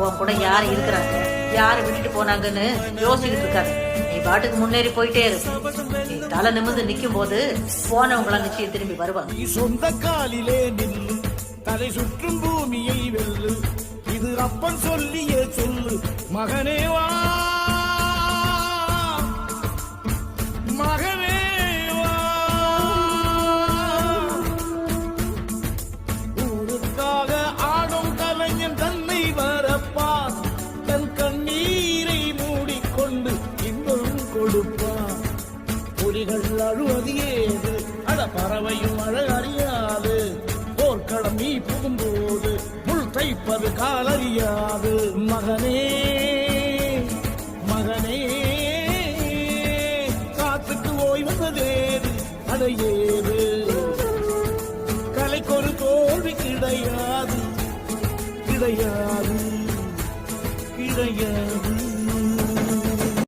உன் கூட யாரு இருக்கிறாங்க, யாரு விட்டுட்டு போனாங்கன்னு யோசிச்சுட்டு இருக்காது. நீ பாட்டுக்கு முன்னேறி போயிட்டே இருக்கு. நீ தலை நிமிர்ந்து நிக்கும் போது போனவங்களாம் நிச்சயம் திரும்பி வருவாங்க. சொந்த காலிலே நில்லு, தலை சுற்றும் பூமியை வெல்லு, இது அப்பன் சொல்லியே சொல்லு. மகனே வா, மகனே வா. ஊருக்காக ஆடும் கலைஞன் தன்னை வரப்பான், தன் கண்ணீரை மூடிக்கொண்டு இன்பம் கொடுப்பான். புலிகள் அழுவது ஏது, அட பறவையும் அழ அறியாது. போர்க்களம் நீ புகும்போது முள் தைப்பது காலறியாது. மகனே மகனே, காத்துக்கு ஓய்வதேது, அடையேது. கலைக்கொரு தோல்வி கிடையாது, கிடையாது, கிடையாது.